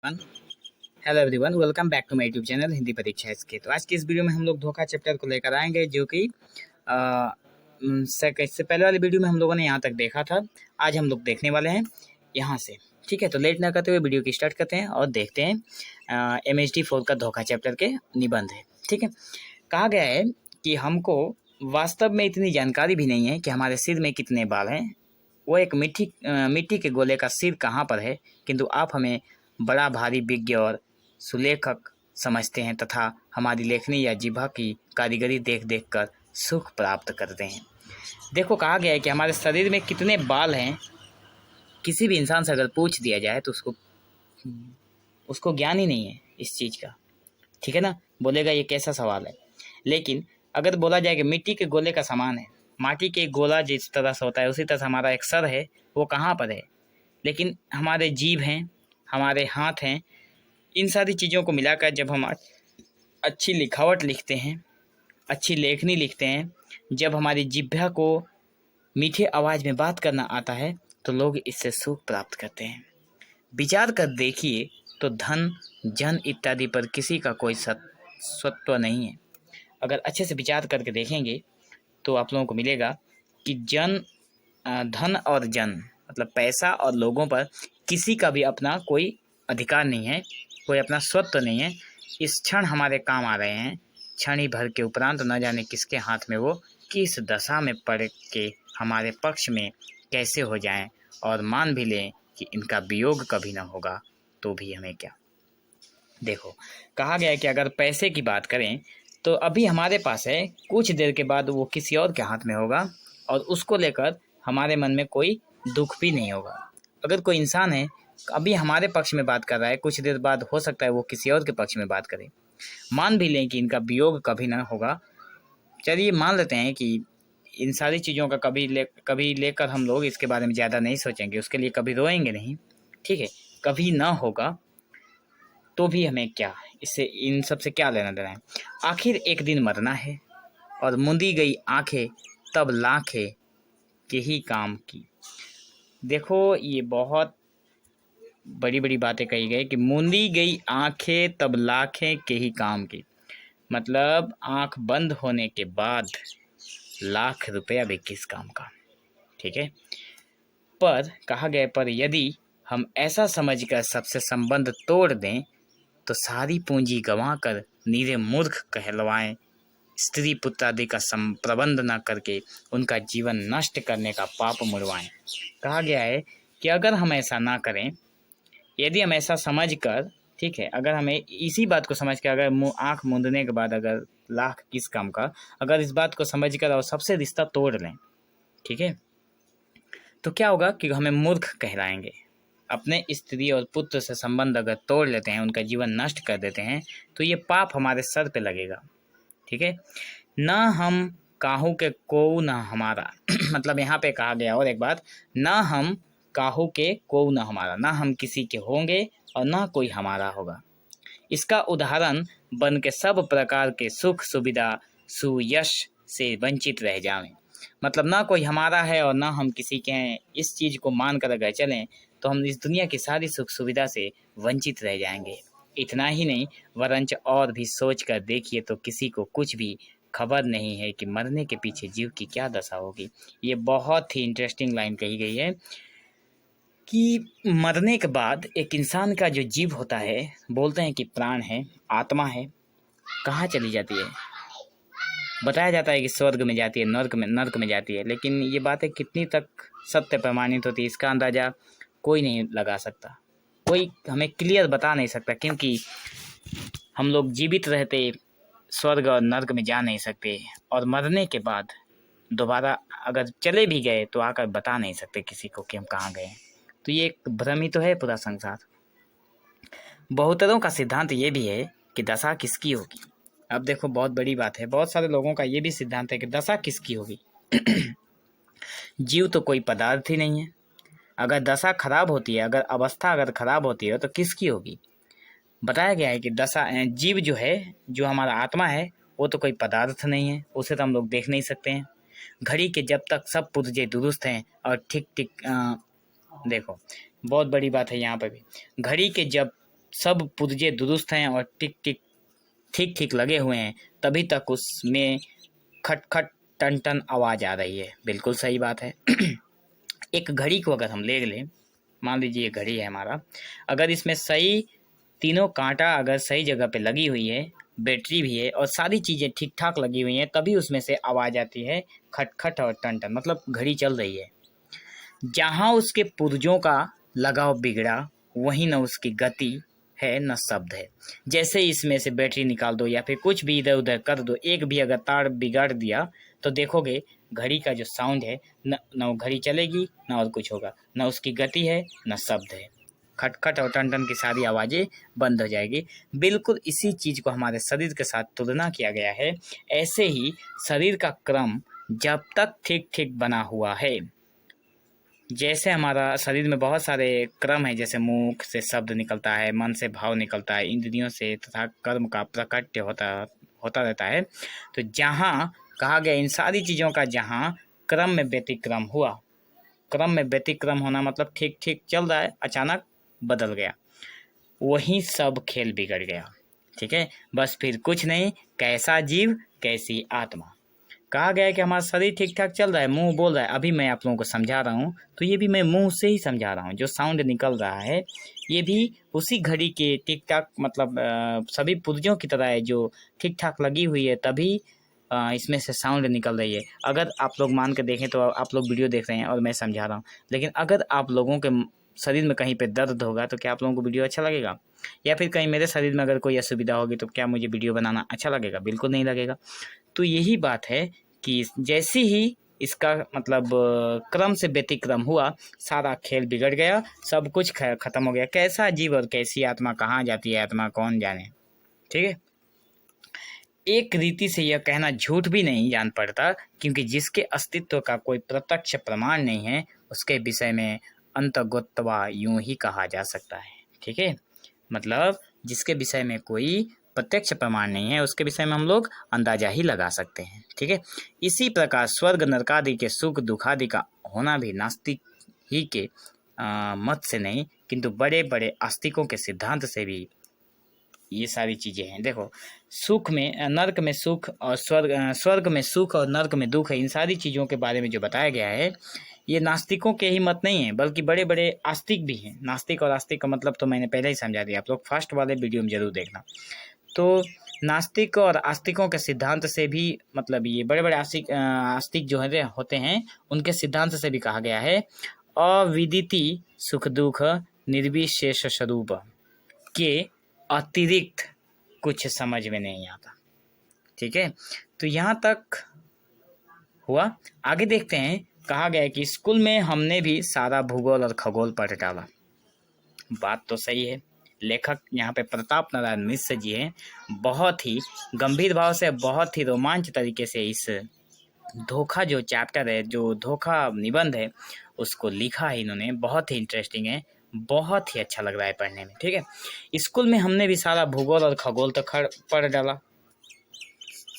Everyone. Hello everyone, welcome back to my YouTube channel Hindi परीक्षा इसके। तो आज की इस वीडियो में हम लोग धोखा चैप्टर को लेकर आएंगे, जो कि इससे पहले वाली वीडियो में हम लोगों ने यहाँ तक देखा था। आज हम लोग देखने वाले हैं यहाँ से। ठीक है, तो लेट ना करते हुए वीडियो की स्टार्ट करते हैं और देखते हैं MHD 4 का धोखा चैप्टर के निबंध है। ठीक है, कहा गया है कि हमको वास्तव में इतनी जानकारी भी नहीं है कि हमारे सिर में कितने बाल हैं। वो एक मिट्टी के गोले का सिर कहाँ पर है, किंतु आप हमें बड़ा भारी विज्ञ और सुलेखक समझते हैं तथा हमारी लेखनी या जिह्वा की कारीगरी देख देख कर सुख प्राप्त करते हैं। देखो, कहा गया है कि हमारे शरीर में कितने बाल हैं, किसी भी इंसान से अगर पूछ दिया जाए तो उसको ज्ञान ही नहीं है इस चीज़ का। ठीक है ना, बोलेगा ये कैसा सवाल है। लेकिन अगर बोला जाए कि मिट्टी के गोले का समान है, माटी के गोला जिस तरह से होता है उसी तरह से हमारा एक सर है, वो कहाँ पर है। लेकिन हमारे जीभ हैं, हमारे हाथ हैं, इन सारी चीज़ों को मिलाकर जब हम अच्छी लिखावट लिखते हैं, अच्छी लेखनी लिखते हैं, जब हमारी जिह्वा को मीठे आवाज़ में बात करना आता है तो लोग इससे सुख प्राप्त करते हैं। विचार कर देखिए तो धन, जन इत्यादि पर किसी का कोई सत्व नहीं है। अगर अच्छे से विचार करके देखेंगे तो आप लोगों को मिलेगा कि धन और जन मतलब पैसा और लोगों पर किसी का भी अपना कोई अधिकार नहीं है, कोई अपना स्वत्व नहीं है। इस क्षण हमारे काम आ रहे हैं, क्षण ही भर के उपरांत न जाने किसके हाथ में वो किस दशा में पड़ के हमारे पक्ष में कैसे हो जाएं। और मान भी लें कि इनका वियोग कभी ना होगा तो भी हमें क्या। देखो, कहा गया है कि अगर पैसे की बात करें तो अभी हमारे पास है, कुछ देर के बाद वो किसी और के हाथ में होगा और उसको लेकर हमारे मन में कोई दुख भी नहीं होगा। अगर कोई इंसान है, अभी हमारे पक्ष में बात कर रहा है, कुछ देर बाद हो सकता है वो किसी और के पक्ष में बात करे। मान भी लें कि इनका वियोग कभी ना होगा। चलिए मान लेते हैं कि इन सारी चीज़ों का कभी लेकर हम लोग इसके बारे में ज़्यादा नहीं सोचेंगे, उसके लिए कभी रोएंगे नहीं। ठीक है, कभी ना होगा तो भी हमें क्या, इससे इन सब से क्या लेना देना है। आखिर एक दिन मरना है और मुंदी गई आंखें तब लाखें के ही काम की। देखो, ये बहुत बड़ी बड़ी बातें कही गई कि मुंदी गई आंखें तब लाखें के ही काम की। मतलब आंख बंद होने के बाद लाख रुपया भी किस काम का। ठीक है, पर कहा गया पर यदि हम ऐसा समझकर सबसे संबंध तोड़ दें तो सारी पूंजी गंवा कर नीरे मूर्ख कहलवाएं, स्त्री पुत्र आदि का प्रबंध न करके उनका जीवन नष्ट करने का पाप मुड़वाएं। कहा गया है कि अगर हम ऐसा ना करें, यदि हम ऐसा समझ कर, ठीक है, अगर हमें इसी बात को समझ कर, अगर आँख मूंदने के बाद अगर लाख किस काम का, अगर इस बात को समझ कर और सबसे रिश्ता तोड़ लें, ठीक है, तो क्या होगा कि हमें मूर्ख कहलाएंगे। अपने स्त्री और पुत्र से संबंध अगर तोड़ लेते हैं, उनका जीवन नष्ट कर देते हैं, तो ये पाप हमारे सर पे लगेगा। ठीक है, ना हम काहू के कोऊ ना हमारा मतलब यहाँ पे कहा गया और एक बात, ना हम काहू के कोऊ ना हमारा, ना हम किसी के होंगे और ना कोई हमारा होगा। इसका उदाहरण बन के सब प्रकार के सुख सुविधा सुयश से वंचित रह जाएं। मतलब ना कोई हमारा है और ना हम किसी के हैं, इस चीज़ को मान कर अगर चलें तो हम इस दुनिया की सारी सुख सुविधा से वंचित रह जाएंगे। इतना ही नहीं, वरंच और भी सोच कर देखिए तो किसी को कुछ भी खबर नहीं है कि मरने के पीछे जीव की क्या दशा होगी। ये बहुत ही इंटरेस्टिंग लाइन कही गई है कि मरने के बाद एक इंसान का जो जीव होता है, बोलते हैं कि प्राण है, आत्मा है, कहाँ चली जाती है। बताया जाता है कि स्वर्ग में जाती है, नर्क में जाती है, लेकिन ये बातें कितनी तक सत्य प्रमाणित होती है इसका अंदाज़ा कोई नहीं लगा सकता, कोई हमें क्लियर बता नहीं सकता, क्योंकि हम लोग जीवित रहते स्वर्ग और नर्क में जा नहीं सकते और मरने के बाद दोबारा अगर चले भी गए तो आकर बता नहीं सकते किसी को कि हम कहाँ गए। तो ये एक भ्रम ही तो है पूरा संसार। बहुतरों का सिद्धांत ये भी है कि दशा किसकी होगी। अब देखो, बहुत बड़ी बात है, बहुत सारे लोगों का ये भी सिद्धांत है कि दशा किसकी होगी। जीव तो कोई पदार्थ ही नहीं है। अगर दशा खराब होती है, अगर अवस्था अगर खराब होती है तो किसकी होगी। बताया गया है कि दशा जीव जो है, जो हमारा आत्मा है, वो तो कोई पदार्थ नहीं है, उसे तो हम लोग देख नहीं सकते हैं। घड़ी के जब तक सब पुर्जे दुरुस्त हैं और ठीक ठीक देखो, बहुत बड़ी बात है यहाँ पर भी, घड़ी के जब सब पुर्जे दुरुस्त हैं और ठीक ठीक लगे हुए हैं, तभी तक उसमें खट खट टन टन आवाज़ आ रही है। बिल्कुल सही बात है। एक घड़ी को अगर हम ले लें, मान लीजिए ये घड़ी है हमारा, अगर इसमें सही तीनों कांटा अगर सही जगह पे लगी हुई है, बैटरी भी है और सारी चीज़ें ठीक ठाक लगी हुई हैं, तभी उसमें से आवाज़ आती है खट खट और टन टन, मतलब घड़ी चल रही है। जहाँ उसके पुर्जों का लगाव बिगड़ा, वहीं न उसकी गति है न शब्द है। जैसे इसमें से बैटरी निकाल दो या फिर कुछ भी इधर उधर कर दो, एक भी अगर तार बिगाड़ दिया तो देखोगे घड़ी का जो साउंड है न वो घड़ी चलेगी न और कुछ होगा, न उसकी गति है न शब्द है। खटखट और टन टन की सारी आवाज़ें बंद हो जाएगी। बिल्कुल इसी चीज़ को हमारे शरीर के साथ तुलना किया गया है। ऐसे ही शरीर का क्रम जब तक ठीक ठीक बना हुआ है, जैसे हमारा शरीर में बहुत सारे क्रम है, जैसे मुख से शब्द निकलता है, मन से भाव निकलता है, इंद्रियों से तथा कर्म का प्रकट्य होता रहता है। तो जहाँ कहा गया इन सारी चीज़ों का जहाँ क्रम में व्यतिक्रम हुआ, क्रम में व्यतिक्रम होना मतलब ठीक ठीक चल रहा है, अचानक बदल गया, वहीं सब खेल बिगड़ गया। ठीक है, बस फिर कुछ नहीं, कैसा जीव कैसी आत्मा। कहा गया है कि हमारा शरीर ठीक ठाक चल रहा है, मुंह बोल रहा है। अभी मैं आप लोगों को समझा रहा हूँ तो ये भी मैं मुंह से ही समझा रहा हूँ। जो साउंड निकल रहा है ये भी उसी घड़ी के ठीक ठाक, मतलब सभी पुर्जों की तरह है जो ठीक ठाक लगी हुई है, तभी इसमें से साउंड निकल रही है। अगर आप लोग मान के देखें तो आप लोग वीडियो देख रहे हैं और मैं समझा रहा हूँ, लेकिन अगर आप लोगों के शरीर में कहीं पे दर्द होगा तो क्या आप लोगों को वीडियो अच्छा लगेगा? या फिर कहीं मेरे शरीर में अगर कोई असुविधा होगी तो क्या मुझे वीडियो बनाना अच्छा लगेगा? बिल्कुल नहीं लगेगा। तो यही बात है कि जैसे ही इसका मतलब क्रम से व्यतिक्रम हुआ, सारा खेल बिगड़ गया, सब कुछ खत्म हो गया। कैसा जीव और कैसी आत्मा, कहाँ जाती है आत्मा कौन जाने। ठीक है, एक रीति से यह कहना झूठ भी नहीं जान पड़ता, क्योंकि जिसके अस्तित्व का कोई प्रत्यक्ष प्रमाण नहीं है उसके विषय में अंतर्गतवा यूं ही कहा जा सकता है। ठीक है, मतलब जिसके विषय में कोई प्रत्यक्ष प्रमाण नहीं है उसके विषय में हम लोग अंदाजा ही लगा सकते हैं। ठीक है, इसी प्रकार स्वर्ग नरकादि के सुख दुखादि का होना भी नास्तिक ही के मत से नहीं, किंतु बड़े बड़े आस्तिकों के सिद्धांत से भी ये सारी चीज़ें हैं। देखो, सुख में नर्क में सुख और स्वर्ग में सुख और नर्क में दुख है, इन सारी चीज़ों के बारे में जो बताया गया है ये नास्तिकों के ही मत नहीं है, बल्कि बड़े बड़े आस्तिक भी हैं। नास्तिक और आस्तिक का मतलब तो मैंने पहले ही समझा दिया, आप लोग फर्स्ट वाले वीडियो में जरूर देखना। तो नास्तिक और आस्तिकों के सिद्धांत से भी, मतलब ये बड़े बड़े आस्तिक जो है होते हैं उनके सिद्धांत से भी कहा गया है, अविदिति सुख दुख निर्विशेष स्वरूप के अतिरिक्त कुछ समझ में नहीं आता। ठीक है, तो यहाँ तक हुआ। आगे देखते हैं, कहा गया है कि स्कूल में हमने भी सारा भूगोल और खगोल पढ़ डाला। बात तो सही है। लेखक यहाँ पे प्रताप नारायण मिश्र जी हैं, बहुत ही गंभीर भाव से, बहुत ही रोमांच तरीके से इस धोखा जो चैप्टर है, जो धोखा निबंध है, उसको लिखा है इन्होंने। बहुत ही इंटरेस्टिंग है, बहुत ही अच्छा लग रहा है पढ़ने में। ठीक है, स्कूल में हमने भी सारा भूगोल और खगोल तो पढ़ डाला।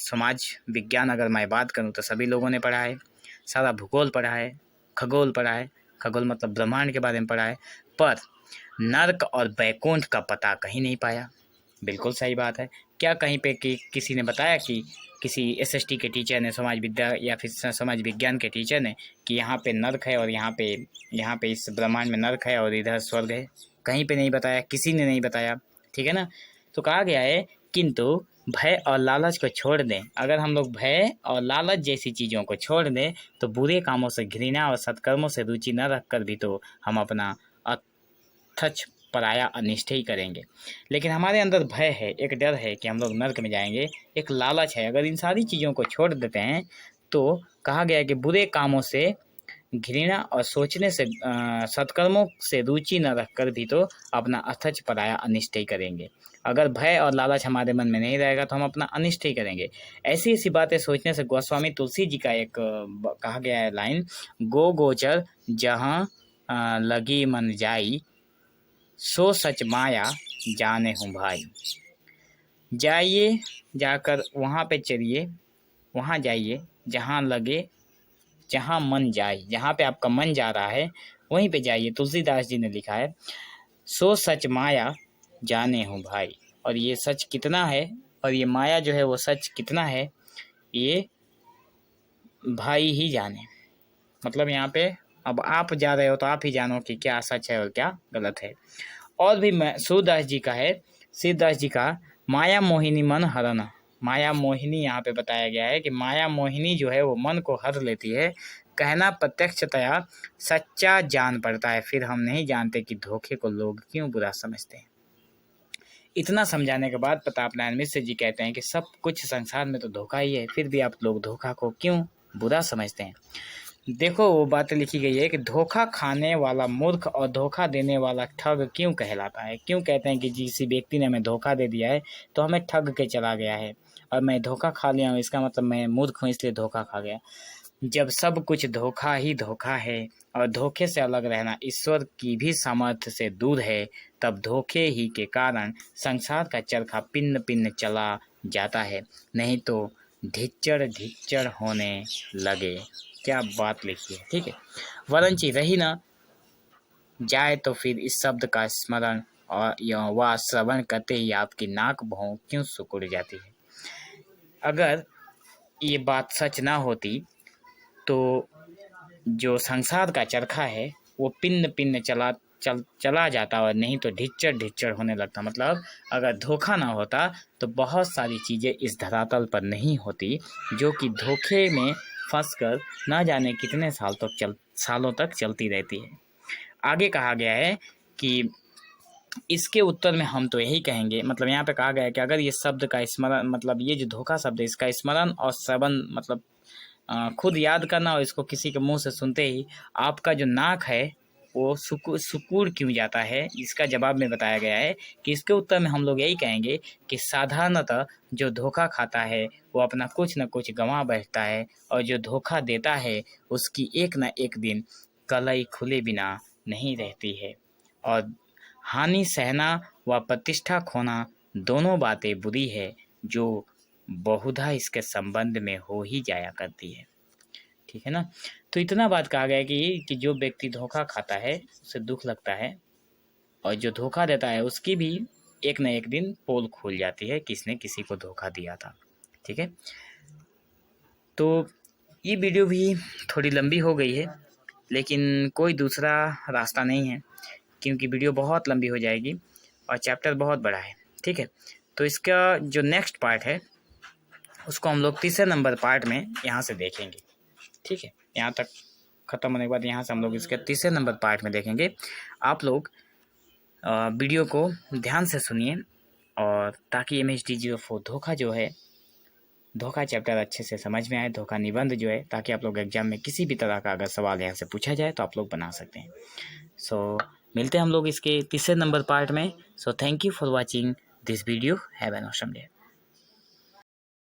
समाज विज्ञान अगर मैं बात करूं तो सभी लोगों ने पढ़ा है, सारा भूगोल पढ़ा है, खगोल पढ़ा है, खगोल मतलब ब्रह्मांड के बारे में पढ़ा है, पर नर्क और बैकुंठ का पता कहीं नहीं पाया। बिल्कुल सही बात है। क्या कहीं पे किसी ने बताया कि किसी एसएसटी के टीचर ने, समाज विद्या या फिर समाज विज्ञान के टीचर ने, कि यहाँ पे नर्क है और यहाँ पे इस ब्रह्मांड में नर्क है और इधर स्वर्ग है? कहीं पे नहीं बताया, किसी ने नहीं बताया। ठीक है ना, तो कहा गया है किंतु भय और लालच को छोड़ दें। अगर हम लोग भय और लालच जैसी चीज़ों को छोड़ दें तो बुरे कामों से घृणा और सत्कर्मों से रुचि न रखकर भी तो हम अपना अथच पराया अनिष्ट ही करेंगे। लेकिन हमारे अंदर भय है, एक डर है कि हम लोग नर्क में जाएंगे, एक लालच है। अगर इन सारी चीज़ों को छोड़ देते हैं तो कहा गया है कि बुरे कामों से घृणा और सोचने से, सत्कर्मों से रुचि न रखकर भी तो अपना अथच पराया अनिष्ट ही करेंगे। अगर भय और लालच हमारे मन में नहीं रहेगा तो हम अपना अनिष्ट ही करेंगे। ऐसी ऐसी बातें सोचने से गोस्वामी तुलसी जी का एक कहा गया है लाइन, गो गोचर जहाँ लगी मन जाई, सो सच माया जाने हूँ भाई। जाइए, जाकर वहाँ पे चलिए, वहाँ जाइए जहाँ लगे, जहाँ मन जाए, जहाँ पे आपका मन जा रहा है वहीं पे जाइए। तुलसीदास जी ने लिखा है, सो सच माया जाने हूँ भाई। और ये सच कितना है और ये माया जो है वो सच कितना है, ये भाई ही जाने। मतलब यहाँ पे अब आप जा रहे हो तो आप ही जानो कि क्या सच है और क्या गलत है। और भी मैं सूरदास जी का है, सूरदास जी का माया मोहिनी मन हरना। माया मोहिनी यहाँ पे बताया गया है कि माया मोहिनी जो है वो मन को हर लेती है। कहना प्रत्यक्षतया सच्चा जान पड़ता है, फिर हम नहीं जानते कि धोखे को लोग क्यों बुरा समझते हैं। इतना समझाने के बाद प्रताप नारायण मिश्र जी कहते हैं कि सब कुछ संसार में तो धोखा ही है, फिर भी आप लोग धोखा को क्यों बुरा समझते हैं। देखो वो बात लिखी गई है कि धोखा खाने वाला मूर्ख और धोखा देने वाला ठग क्यों कहलाता है। क्यों कहते हैं कि किसी व्यक्ति ने हमें धोखा दे दिया है तो हमें ठग के चला गया है, और मैं धोखा खा लिया हूँ इसका मतलब मैं मूर्ख हूँ इसलिए धोखा खा गया। जब सब कुछ धोखा ही धोखा है और धोखे से अलग रहना ईश्वर की भी सामर्थ्य से दूर है, तब धोखे ही के कारण संसार का चरखा पिन्न पिन्न चला जाता है, नहीं तो ढिच्चड़ ढिच्चड़ होने लगे। क्या बात लिखी है, ठीक है। वरंची रही ना जाए तो फिर इस शब्द का स्मरण और वह श्रवण करते ही आपकी नाक भौं क्यों सिकुड़ जाती है। अगर ये बात सच ना होती तो जो संसार का चरखा है वो पिन्न पिन्न चला जाता और नहीं तो ढिच्चड़ ढिच्चड़ होने लगता। मतलब अगर धोखा ना होता तो बहुत सारी चीज़ें इस धरातल पर नहीं होती जो कि धोखे में फंसकर ना जाने कितने सालों तक चलती रहती है। आगे कहा गया है कि इसके उत्तर में हम तो यही कहेंगे, मतलब यहाँ पे कहा गया है कि अगर ये शब्द का स्मरण, मतलब ये जो धोखा शब्द है इसका स्मरण और श्रवण मतलब खुद याद करना और इसको किसी के मुंह से सुनते ही आपका जो नाक है वो सुकूड़ क्यों जाता है, इसका जवाब में बताया गया है कि इसके उत्तर में हम लोग यही कहेंगे कि साधारणतः जो धोखा खाता है वो अपना कुछ न कुछ गंवा बैठता है, और जो धोखा देता है उसकी एक न एक दिन कलई खुले बिना नहीं रहती है। और हानि सहना व प्रतिष्ठा खोना दोनों बातें बुरी है जो बहुधा इसके संबंध में हो ही जाया करती है, ठीक है ना। तो इतना बात कहा गया है कि जो व्यक्ति धोखा खाता है उसे दुख लगता है, और जो धोखा देता है उसकी भी एक न एक दिन पोल खुल जाती है किसने किसी को धोखा दिया था, ठीक है। तो ये वीडियो भी थोड़ी लंबी हो गई है, लेकिन कोई दूसरा रास्ता नहीं है क्योंकि वीडियो बहुत लंबी हो जाएगी और चैप्टर बहुत बड़ा है, ठीक है। तो इसका जो नेक्स्ट पार्ट है उसको हम लोग तीसरे नंबर पार्ट में यहाँ से देखेंगे, ठीक है। यहाँ तक ख़त्म होने के बाद यहाँ से हम लोग इसके तीसरे नंबर पार्ट में देखेंगे। आप लोग वीडियो को ध्यान से सुनिए और ताकि MHD04 धोखा जो है, धोखा चैप्टर अच्छे से समझ में आए, धोखा निबंध जो है, ताकि आप लोग एग्जाम में किसी भी तरह का अगर सवाल यहाँ से पूछा जाए तो आप लोग बना सकते हैं। सो मिलते हैं हम लोग इसके तीसरे नंबर पार्ट में। So thank you for watching this video. Have an awesome day.